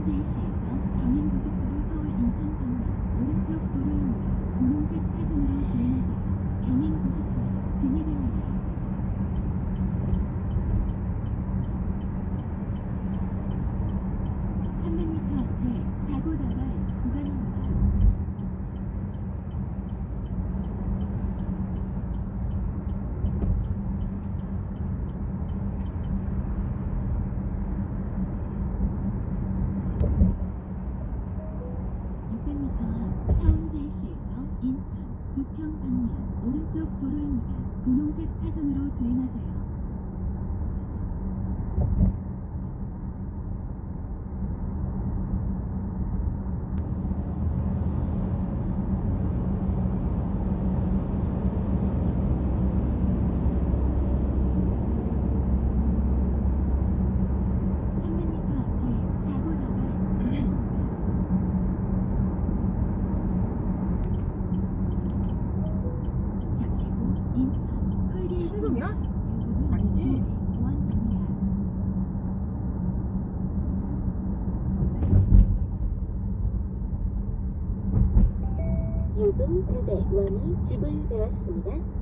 서울제시에서 경인고속도로 서울 인천 방면 오른쪽 도로입니다. 분홍색 차선으로 주행하세요. 경인고속도로 진입입니다. 300m 앞에 사고 나갈 구간입니다. 서울제시에서 인천, 부평 방면 오른쪽 도로입니다. 분홍색 차선으로 주행하세요. 현금이야? 아니지? 요금 900원이 지불되었습니다.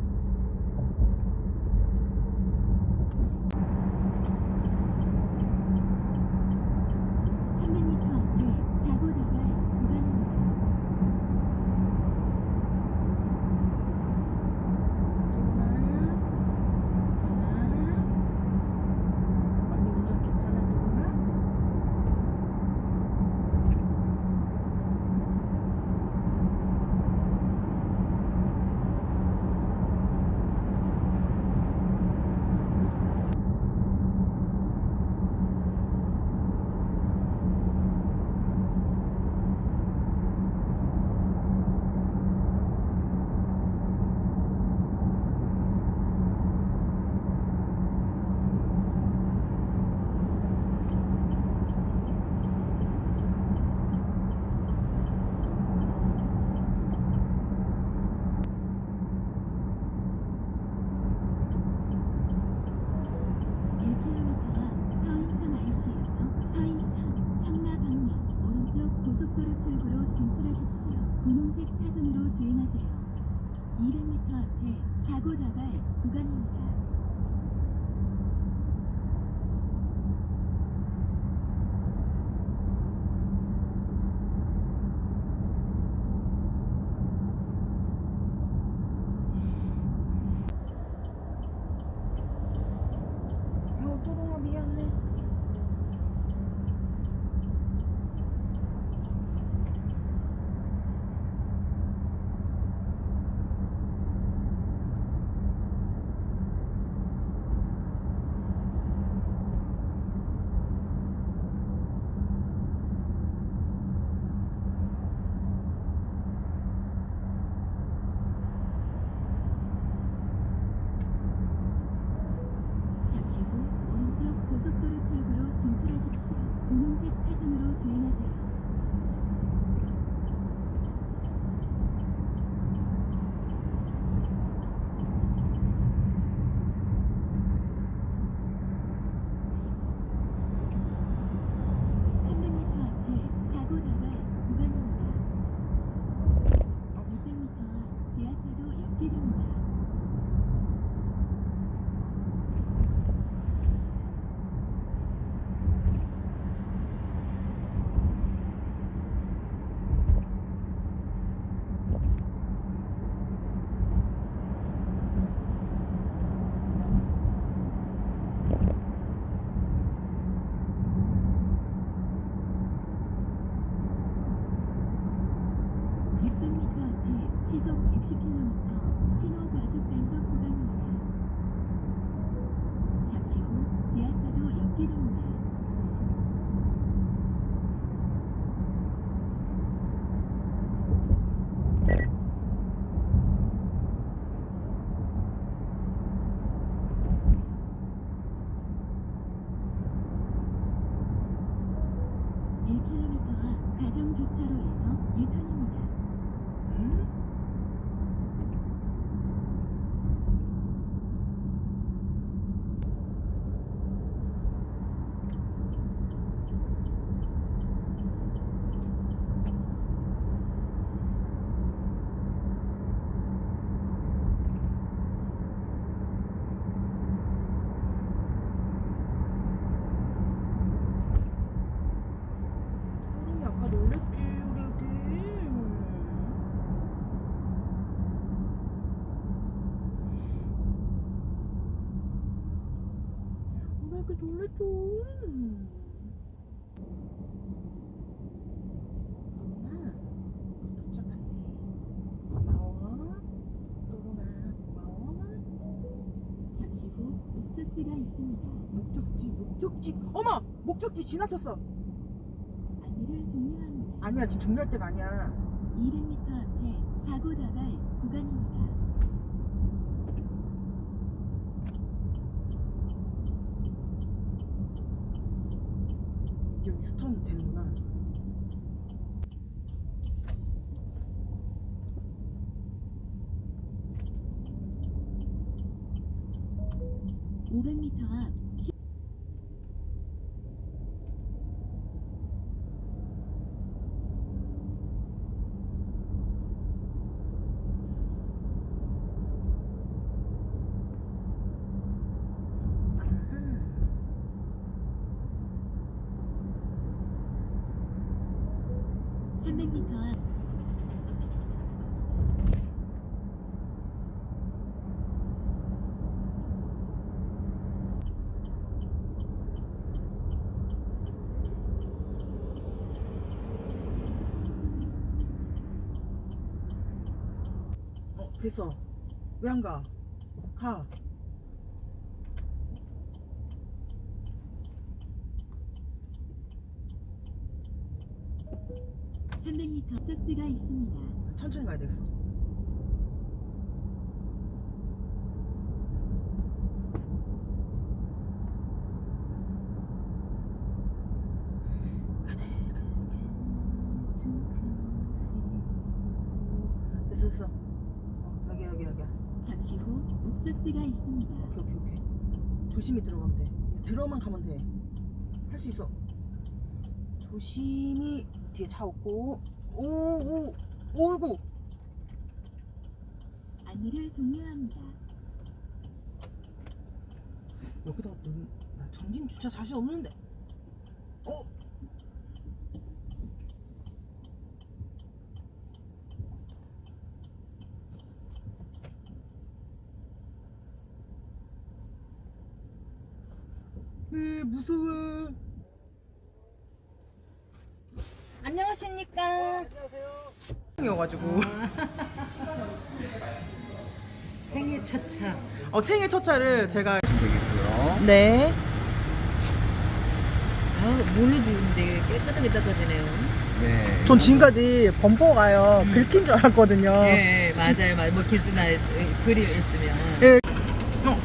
고속도로 출구로 진출하십시오. 분홍색 차선으로 주행하세요. 200m 앞에 사고 나갈 구간입니다. 도롱아 미안해. 잠시 후 오른쪽 고속도로 출구로 진출하십시오. 분홍색 차선으로 주행하세요. 시속 60km 신호 과속 단속 구간입니다. 잠시 후 지하차도 옆길입니다. 앞 가정교차로에서 유턴입니다. 놀랬지 우리 애기. 우리 애기 놀랬죠. 또롱아 도착한대. 고마워. 또롱아 고마워. 잠시 후 목적지가 있습니다. 목적지. 어머! 목적지 지나쳤어. 안내를 종료합니다. 아니야, 지금 종료할 때가 아니야. 200m 앞에 사고 다발 구간입니다. 여기 유턴 되는구나. 오 500m 앞 아하. 300m 앞 됐어. 왜 안 가? 가. 목적지가 있습니다. 천천히 가야 되겠어. 됐어. 여기야. 잠시 후 목적지가 있습니다. 오케이. 조심히 들어가면 돼. 들어만 가면 돼. 할 수 있어. 조심히 뒤에 차 없고. 오이구. 안내를 종료합니다. 여기다가 나 전진 주차 자신 없는데. 무서워. 안녕하십니까. 안녕하세요. 이어가지고 생애 첫 차. 생일 첫 차를 제가 되겠고요. 네. 뭘 해주는데 깨끗하게 닦아지네요. 전 지금까지 범퍼가요 긁힌 줄 알았거든요. 예, 맞아요. 뭐 기스나 그리 있으면.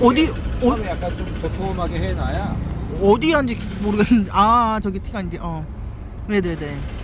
어디 처음에 약간 좀 도톰하게 해놔야 어디란지 모르겠는데 저기 티가 이제 네네네.